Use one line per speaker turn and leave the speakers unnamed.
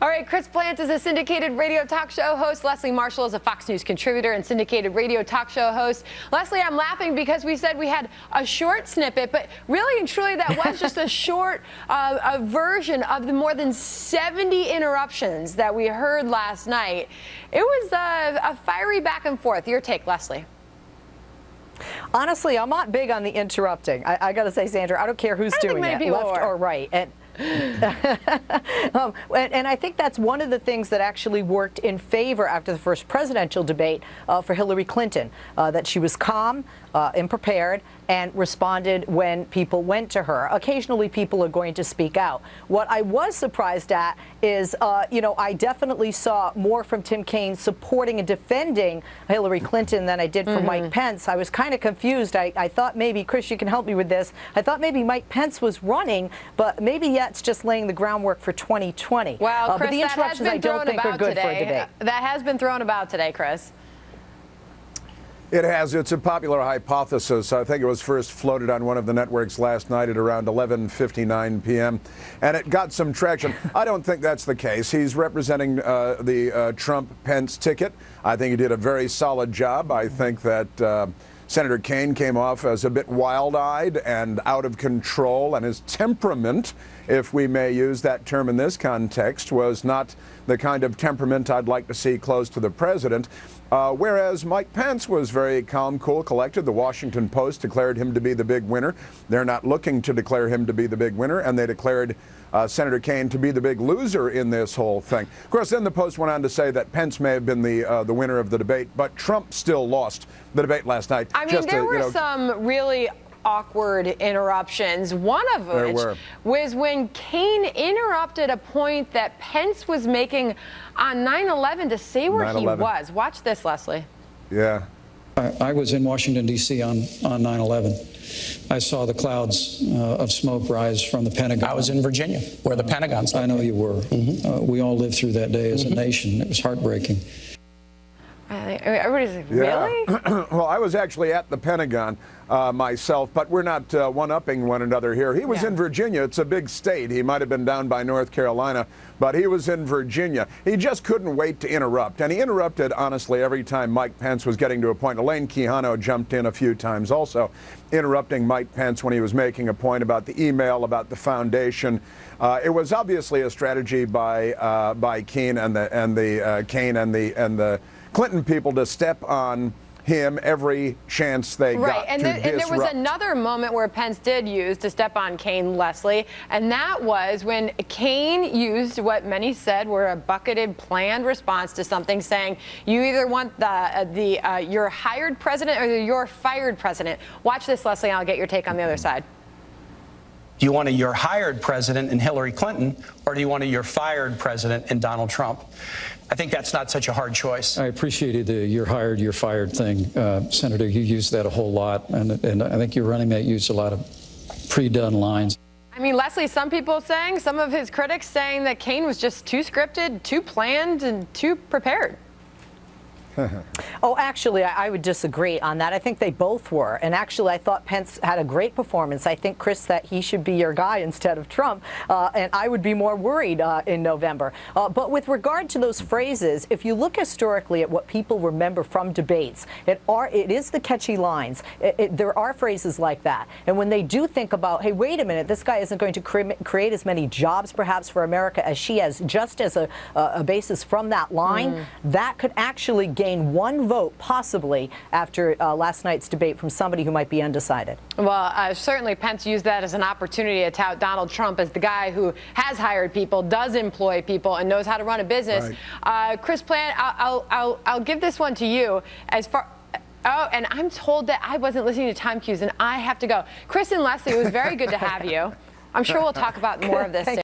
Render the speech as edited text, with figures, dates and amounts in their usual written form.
All right, Chris Plante is a syndicated radio talk show host. Leslie Marshall is a Fox News contributor and syndicated radio talk show host. Leslie, I'm laughing because we said we had a short snippet, but really and truly that was just a short version of the more than 70 interruptions that we heard last night. It was a fiery back and forth. Your take, Leslie.
Honestly, I'm not big on the interrupting. I got to say, Sandra, I don't care who's doing it, left or right. And I think that's one of the things that actually worked in favor after the first presidential debate for Hillary Clinton, that she was calm and prepared and responded when people went to her. Occasionally, people are going to speak out. What I was surprised at is, I definitely saw more from Tim Kaine supporting and defending Hillary Clinton than I did from Mike Pence. I was kind of confused. I thought maybe, Chris, you can help me with this. I thought maybe Mike Pence was running, but maybe it's just laying the groundwork for 2020.
Well, Chris,
but the interruptions I don't think are good for a debate.
That has been thrown about today, Chris.
It has. It's a popular hypothesis. I think it was first floated on one of the networks last night at around 11:59 p.m. and it got some traction. I don't think that's the case. He's representing the Trump-Pence ticket. I think he did a very solid job. I think that Senator Kaine came off as a bit wild-eyed and out of control, and his temperament, if we may use that term in this context, was not the kind of temperament I'd like to see close to the president. Whereas Mike Pence was very calm, cool, collected. The Washington Post declared him to be the big winner. They're not looking to declare him to be the big winner, and they declared Senator Kaine to be the big loser in this whole thing. Of course, then the Post went on to say that Pence may have been the winner of the debate, but Trump still lost the debate last night.
I mean, there were some really awkward interruptions. One of which was when Kaine interrupted a point that Pence was making on 9/11 to say where he was. Watch this, Leslie.
Yeah.
I was in Washington, D.C. on 9/11. I saw the clouds of smoke rise from the Pentagon.
I was in Virginia, where the Pentagon's located.
I know you were. We all lived through that day as a nation. It was heartbreaking.
Everybody's like, really?
Well, I was actually at the Pentagon myself, but we're not one-upping one another here. He was in Virginia. It's a big state. He might have been down by North Carolina, but he was in Virginia. He just couldn't wait to interrupt, and he interrupted, honestly, every time Mike Pence was getting to a point. Elaine Quijano jumped in a few times also, interrupting Mike Pence when he was making a point about the email, about the foundation. It was obviously a strategy by Kaine and the Clinton people to step on him every chance they got.
Right, and there was another moment where Pence did use to step on Kaine, Leslie, and that was when Kaine used what many said were a bucketed, planned response to something, saying you either want your hired president or your fired president. Watch this, Leslie, and I'll get your take on the other side.
Do you want your hired president in Hillary Clinton, or do you want your fired president in Donald Trump? I think that's not such a hard choice.
I appreciated the you're hired, you're fired thing. Senator, you used that a whole lot, and I think your running mate used a lot of pre-done lines.
I mean, Leslie, some people saying, some of his critics saying that Kaine was just too scripted, too planned, and too prepared.
Oh, actually, I would disagree on that. I think they both were. And actually, I thought Pence had a great performance. I think, Chris, that he should be your guy instead of Trump. And I would be more worried in November. But with regard to those phrases, if you look historically at what people remember from debates, it is the catchy lines. There are phrases like that. And when they do think about, hey, wait a minute, this guy isn't going to create as many jobs, perhaps, for America as she has, just as a basis from that line, that could actually gain one vote, possibly, after last night's debate from somebody who might be undecided.
Well, certainly Pence used that as an opportunity to tout Donald Trump as the guy who has hired people, does employ people, and knows how to run a business. Right. Chris Plante, I'll give this one to you. Oh, and I'm told that I wasn't listening to time cues, and I have to go. Chris and Leslie, it was very good to have you. I'm sure we'll talk about more of this soon.